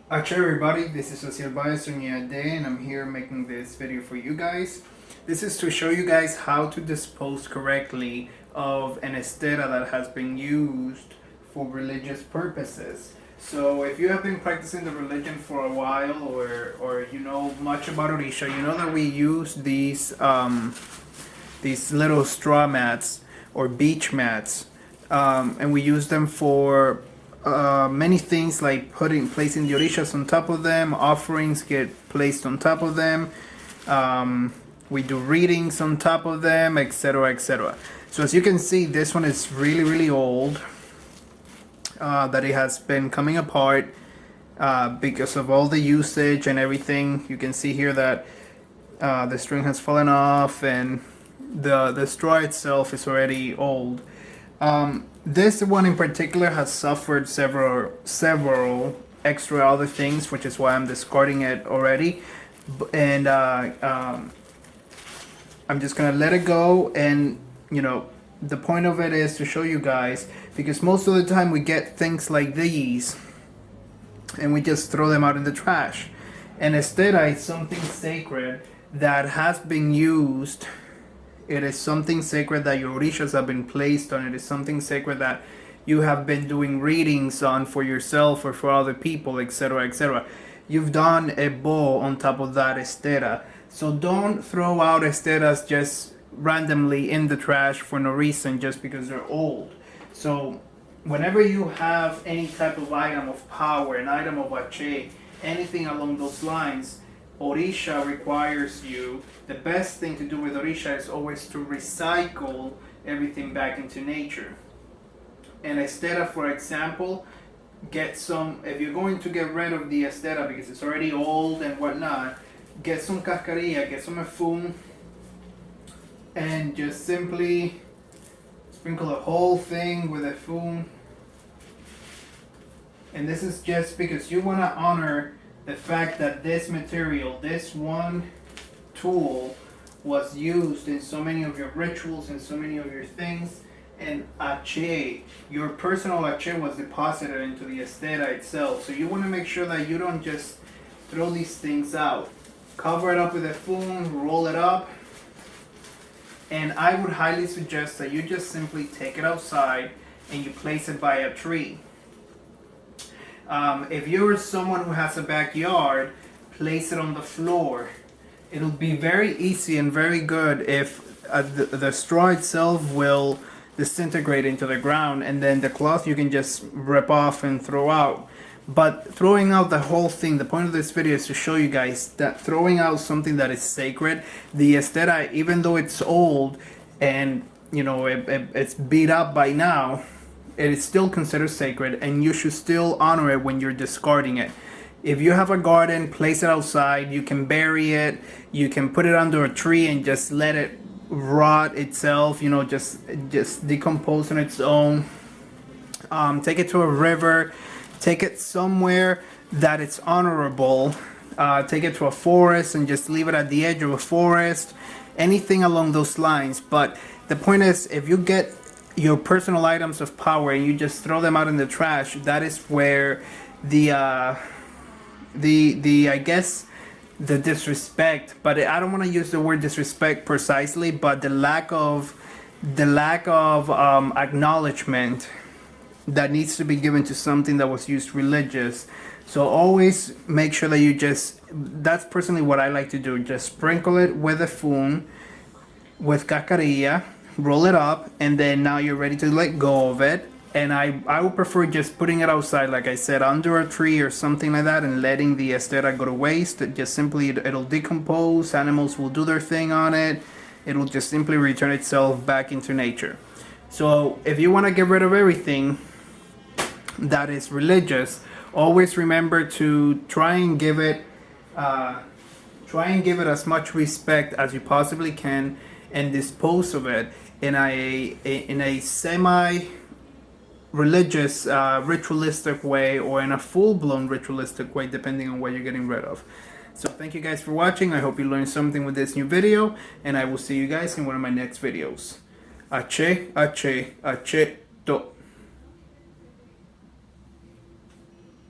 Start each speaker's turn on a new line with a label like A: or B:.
A: Hi everybody, this is Social Bias Day, and I'm here making this video for you guys. This is to show you guys how to dispose correctly of an estera that has been used for religious purposes. So if you have been practicing the religion for a while, or you know much about Orisha, you know that we use these little straw mats or beach mats, and we use them for many things, like placing the orishas on top of them. Offerings get placed on top of them. We do readings on top of them, etc., etc. So as you can see, this one is really old. That it has been coming apart because of all the usage and everything. You can see here that the string has fallen off, and the straw itself is already old. This one in particular has suffered several extra other things, which is why I'm discarding it already. And I'm just gonna let it go. And you know, the point of it is to show you guys, because most of the time we get things like these and we just throw them out in the trash. And estera is something sacred that has been used. It is something sacred that your orishas have been placed on. It is something sacred that you have been doing readings on for yourself or for other people, etc., etc. You've done a bow on top of that estera. So don't throw out esteras just randomly in the trash for no reason, just because they're old. So whenever you have any type of item of power, an item of ache, anything along those lines, Orisha requires you, the best thing to do with Orisha is always to recycle everything back into nature. And estera, for example, get some, if you're going to get rid of the estera because it's already old and whatnot, get some cascarilla, get some efum, and just simply sprinkle the whole thing with efum. And this is just because you want to honor the fact that this material, this one tool, was used in so many of your rituals and so many of your things. And ache, your personal ache, was deposited into the estera itself. So you want to make sure that you don't just throw these things out. Cover it up with a foam, roll it up. And I would highly suggest that you just simply take it outside and you place it by a tree. If you're someone who has a backyard, place it on the floor. It'll be very easy and very good if the straw itself will disintegrate into the ground, and then the cloth you can just rip off and throw out. But throwing out the whole thing, the point of this video is to show you guys that throwing out something that is sacred, the estera, even though it's old and you know it's beat up by now, it is still considered sacred, and you should still honor it when you're discarding it. If you have a garden, place it outside. You can bury it. You can put it under a tree and just let it rot itself. You know, just decompose on its own. Take it to a river. Take it somewhere that it's honorable. Take it to a forest and just leave it at the edge of a forest. Anything along those lines. But the point is, if you get your personal items of power and you just throw them out in the trash, that is where the I guess the disrespect, but I don't want to use the word disrespect precisely, but the lack of acknowledgement that needs to be given to something that was used religious. So always make sure that you just, that's personally what I like to do, just sprinkle it with a foam, with cascarilla, roll it up, and then now you're ready to let go of it. And I would prefer just putting it outside, like I said, under a tree or something like that, and letting the estera go to waste. Just simply, it'll decompose, animals will do their thing on it, it'll just simply return itself back into nature. So if you want to get rid of everything that is religious, always remember to try and give it as much respect as you possibly can, and dispose of it in a semi-religious, ritualistic way, or in a full-blown ritualistic way, depending on what you're getting rid of. So thank you guys for watching. I hope you learned something with this new video, and I will see you guys in one of my next videos. Ache, ache, ache, do.